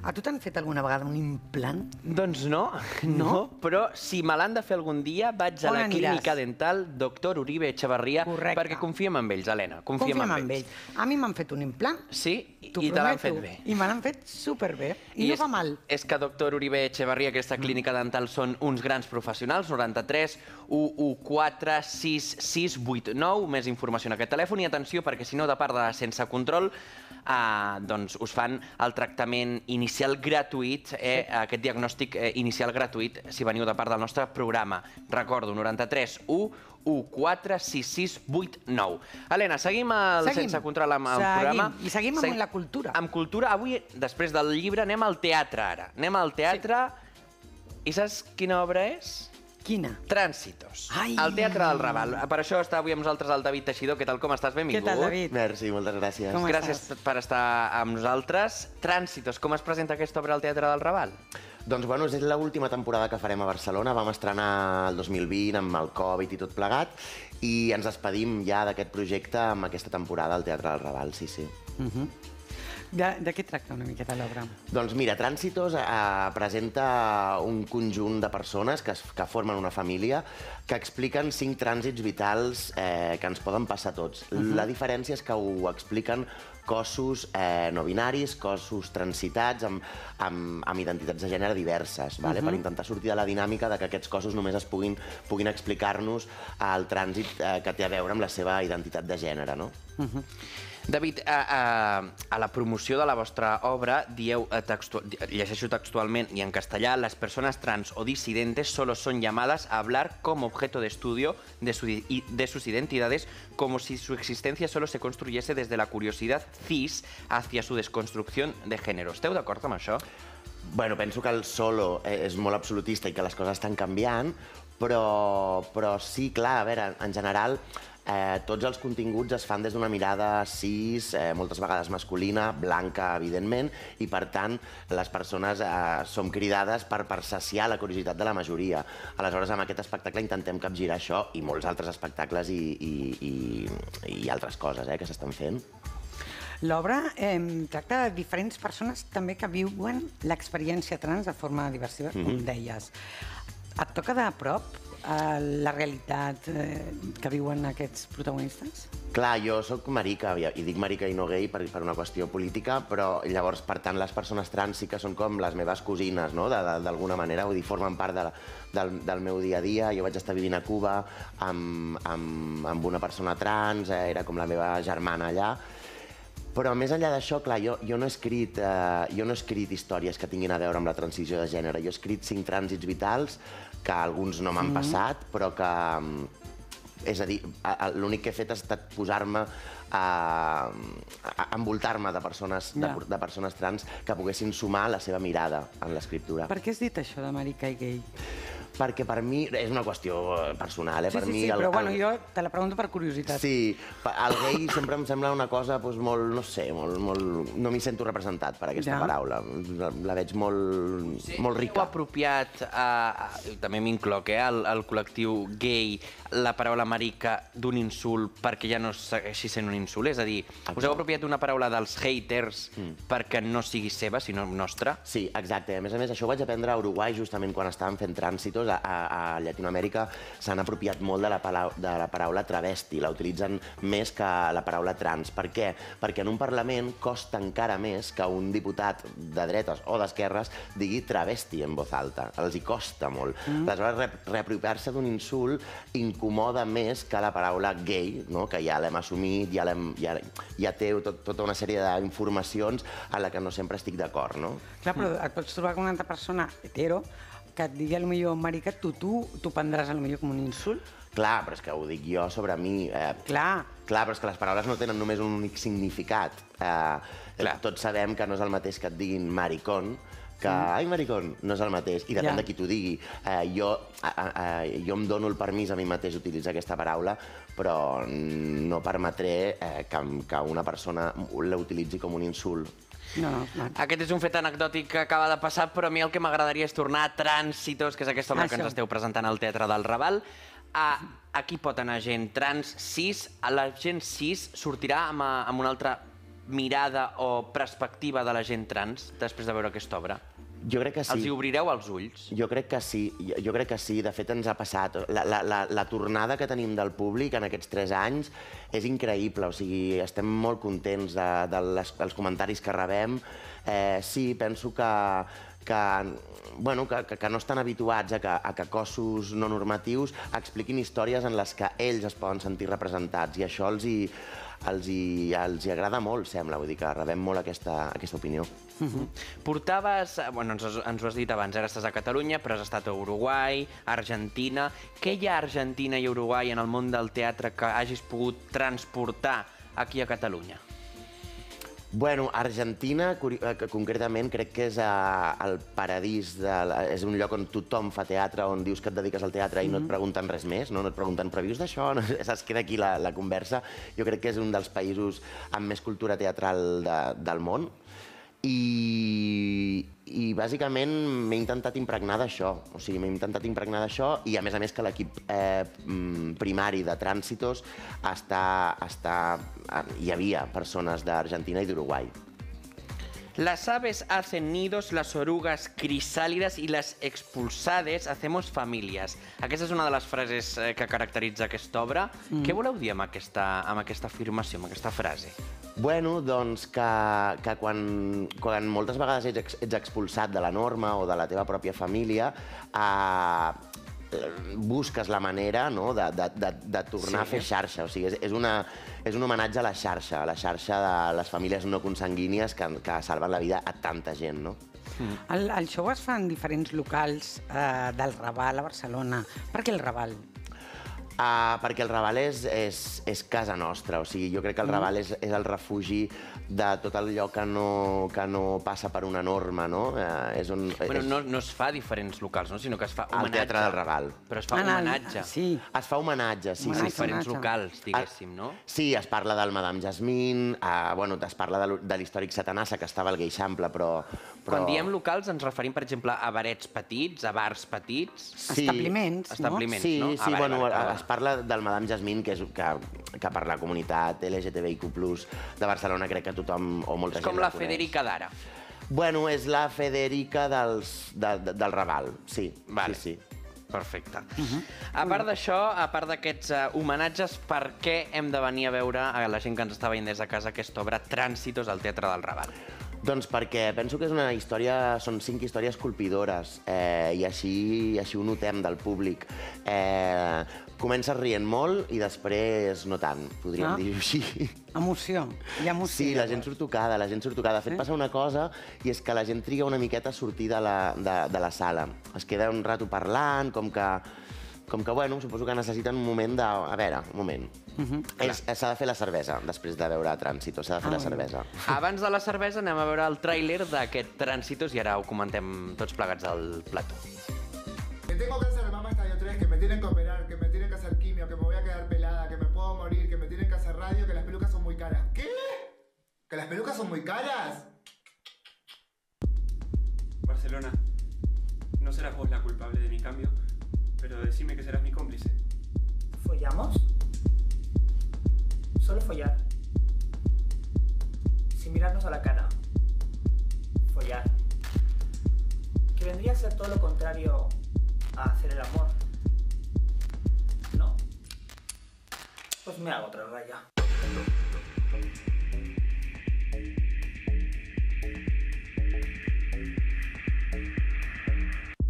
A tu t'han fet alguna vegada un implant? Doncs no, però si me l'han de fer algun dia vaig a la clínica dental Dr. Uribe Echevarría perquè confiem en ells, Helena, confiem en ells. A mi m'han fet un implant. Sí? I te l'han fet bé. I me l'han fet superbé. I no fa mal. És que Dr. Uribe Echevarría, aquesta clínica dental, són uns grans professionals, 93 114 6689, més informació en aquest telèfon. I atenció, perquè si no, de part de Sense Control, doncs us fan el tractament inicial gratuït, aquest diagnòstic inicial gratuït, si veniu de part del nostre programa. Recordo, 93 114 6689. Helena, seguim Sense Control amb el programa. I seguim amb la cultura. Amb cultura. Avui, després del llibre, anem al teatre ara. Anem al teatre. I saps quina obra és? Quina? Trànsitos. El Teatre del Raval. Per això està avui amb nosaltres el David Teixidor. Què tal, com estàs? Benvingut. Què tal, David? Merci, moltes gràcies. Gràcies per estar amb nosaltres. Trànsitos, com es presenta aquesta obra al Teatre del Raval? Doncs, bueno, és l'última temporada que farem a Barcelona. Vam estrenar el 2020 amb el Covid i tot plegat, i ens despedim ja d'aquest projecte amb aquesta temporada al Teatre del Raval, sí. De què tracta una miqueta l'obra? Doncs mira, Trànsitos presenta un conjunt de persones que formen una família que expliquen 5 trànsits vitals que ens poden passar a tots. La diferència és que ho expliquen cossos no binaris, cossos transitats amb identitats de gènere diverses, per intentar sortir de la dinàmica de que aquests cossos només es puguin explicar-nos el trànsit que té a veure amb la seva identitat de gènere, no? David, a la promoció de la vostra obra dieu, llegeixo textualment i en castellà, las personas trans o disidentes solo son llamadas a hablar como objeto de estudio de sus identidades, como si su existencia solo se construyese desde la curiosidad cis hacia su desconstrucción de género. Esteu d'acord amb això? Bueno, penso que el solo és molt absolutista i que les coses estan canviant, però sí, clar, a veure, en general, tots els continguts es fan des d'una mirada cis, moltes vegades masculina, blanca, evidentment, i per tant les persones som cridades per saciar la curiositat de la majoria. Aleshores, amb aquest espectacle intentem capgirar això i molts altres espectacles i altres coses que s'estan fent. L'obra tracta de diferents persones també que viuen l'experiència trans de forma diversa, com deies. Et toca de prop la realitat que viuen aquests protagonistes? Clar, jo soc marica, i dic marica i no gay per una qüestió política, però llavors, per tant, les persones trans sí que són com les meves cosines, no?, d'alguna manera, vull dir, formen part del meu dia a dia. Jo vaig estar vivint a Cuba amb una persona trans, era com la meva germana allà. Però més enllà d'això, clar, jo no he escrit històries que tinguin a veure amb la transició de gènere. Jo he escrit 5 trànsits vitals que alguns no m'han passat, però que... És a dir, l'únic que he fet ha estat posar-me envoltar-me de persones trans que poguessin sumar la seva mirada en l'escriptura. Per què has dit això de marica i gay? Perquè per mi és una qüestió personal, Sí, però bueno, jo te la pregunto per curiositat. Sí, el gay sempre em sembla una cosa molt, no sé, no m'hi sento representat per aquesta paraula. La veig molt rica. Heu apropiat, també m'incloc, al col·lectiu gay, la paraula marica d'un insult perquè ja no segueixi sent un insult? És a dir, us heu apropiat una paraula dels haters perquè no sigui seva, sinó nostra? Sí, exacte. A més, això ho vaig aprendre a Uruguai justament quan estàvem fent Trànsitos. A Llatinoamèrica s'han apropiat molt de la paraula travesti, la utilitzen més que la paraula trans. Per què? Perquè en un Parlament costa encara més que un diputat de dretes o d'esquerres digui travesti en voz alta. Els hi costa molt. Aleshores, reapropiar-se d'un insult incomoda més que la paraula gay, que ja l'hem assumit, ja té tota una sèrie d'informacions a la que no sempre estic d'acord. Clar, però et pots trobar com una altra persona hetero que et digui potser marica, tu prendràs potser com un insult? Clar, però és que ho dic jo sobre mi. Clar, però és que les paraules no tenen només un únic significat. Tots sabem que no és el mateix que et diguin maricón, que, ai, maricón, no és el mateix, i depèn de qui t'ho digui. Jo em dono el permís a mi mateix d'utilitzar aquesta paraula, però no permetré que una persona la utilitzi com un insult. Aquest és un fet anecdòtic que acaba de passar, però a mi el que m'agradaria és tornar a Trànsitos, que és aquesta obra que ens esteu presentant al Teatre del Raval. Aquí pot anar gent trans, cis. La gent cis sortirà amb un altre mirada o perspectiva de la gent trans després de veure aquesta obra? Jo crec que sí. Els hi obrireu els ulls? Jo crec que sí, de fet ens ha passat. La tornada que tenim del públic en aquests 3 anys és increïble, o sigui, estem molt contents dels comentaris que rebem. Sí, penso que no estan habituats a que cossos no normatius expliquin històries en les que ells es poden sentir representats, i això els hi agrada molt, sembla, vull dir que rebem molt aquesta opinió. Portaves, ens ho has dit abans, ara estàs a Catalunya, però has estat a Uruguai, a Argentina. Què hi ha a Argentina i Uruguai en el món del teatre que hagis pogut transportar aquí a Catalunya? Bueno, Argentina, concretament, crec que és el paradís, és un lloc on tothom fa teatre, on dius que et dediques al teatre i no et pregunten res més, no et pregunten, però vius d'això? Es queda aquí la conversa. Jo crec que és un dels països amb més cultura teatral del món. I bàsicament m'he intentat impregnar d'això, i a més que l'equip primari de Tránsitos hi havia persones d'Argentina i d'Uruguai. Las aves hacen nidos, las orugas crisálidas y las expulsades hacemos familias. Aquesta és una de les frases que caracteritza aquesta obra. Què voleu dir amb aquesta afirmació, amb aquesta frase? Bueno, doncs que quan moltes vegades ets expulsat de la norma o de la teva pròpia família, busques la manera de tornar a fer xarxa. O sigui, és un homenatge a la xarxa de les famílies no consanguínies que salven la vida a tanta gent, no? El show es fa en diferents locals del Raval a Barcelona. Per què el Raval? Perquè el Raval és casa nostra, o sigui, jo crec que el Raval és el refugi de tot allò que no passa per una norma, no? No es fa a diferents locals, sinó que es fa homenatge. Al Teatre del Raval. Però es fa homenatge. Sí. Es fa homenatge, sí. A diferents locals, diguéssim, no? Sí, es parla del Madame Jasmine, es parla de l'històric Satanassa, que estava al Geixample, però... Quan diem locals ens referim, per exemple, a barets petits, a bars petits... Establiments, no? Establiments, no? Sí, bueno, es parla del Madame Jasmine, que per la comunitat LGTBIQ+, de Barcelona crec que tothom o molta gent la coneix. És com la Federica d'ara. Bueno, és la Federica del Raval, sí. Sí. Perfecte. A part d'això, a part d'aquests homenatges, per què hem de venir a veure a la gent que ens està veient des de casa aquesta obra Tránsitos al Teatre del Raval? Doncs perquè penso que són 5 històries colpidores i així ho notem del públic. Comences rient molt i després no tant, podríem dir-ho així. Emoció, hi ha emoció. Sí, la gent surt tocada. De fet, passa una cosa, i és que la gent triga una miqueta a sortir de la sala. Es queda un rato parlant, com que, bueno, suposo que necessiten un moment de... A veure, un moment. S'ha de fer la cervesa, després de veure Tránsitos, s'ha de fer la cervesa. Abans de la cervesa anem a veure el tràiler d'aquest Tránsitos i ara ho comentem tots plegats al plató. Que tengo cáncer de mama estadio 3, que me tienen que operar, que me tienen que hacer quimio, que me voy a quedar pelada, que me puedo morir, que me tienen que hacer radio, que las pelucas son muy caras. ¿Qué? ¿Que las pelucas son muy caras? Barcelona, no serás vos la culpable de mi cambio, pero decime que serás mi cómplice. ¿Follamos? Solo follar. Sin mirarnos a la cara. Follar. Que vendría a ser todo lo contrario a hacer el amor. ¿No? Pues me hago otra raya.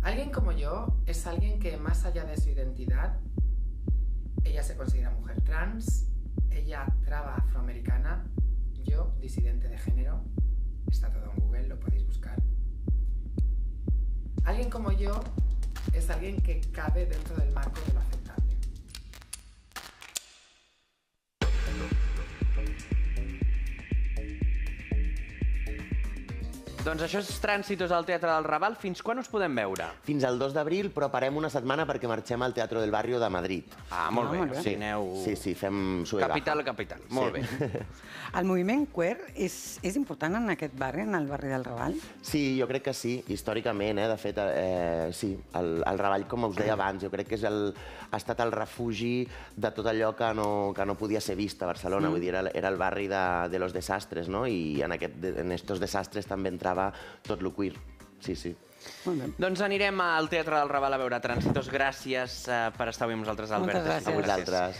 Alguien como yo es alguien que, más allá de su identidad, ella se considera mujer trans, ella traba afroamericana, yo disidente de género, está todo en Google, lo podéis buscar. Alguien como yo es alguien que cabe dentro del marco de lo aceptable. Doncs això és Trànsitos al Teatre del Raval. Fins quan us podem veure? Fins al 2 d'abril, però parem una setmana perquè marxem al Teatro del Barrio de Madrid. Molt bé. molt bé. O sigui, aneu... Sí, fem sube baja. Capital a capital. Molt bé. El moviment queer és important en aquest barri, en el barri del Raval? Sí, jo crec que sí, històricament, de fet, sí. El Raval, com us deia abans, jo crec que ha estat el refugi de tot allò que no podia ser vist a Barcelona, vull dir, era el barri de los desastres, no? I en estos desastres també entrava tot lo queer, sí, sí. Doncs anirem al Teatre del Raval a veure Trànsitos. Gràcies per estar avui amb nosaltres, Albert. Moltes gràcies. A vosaltres.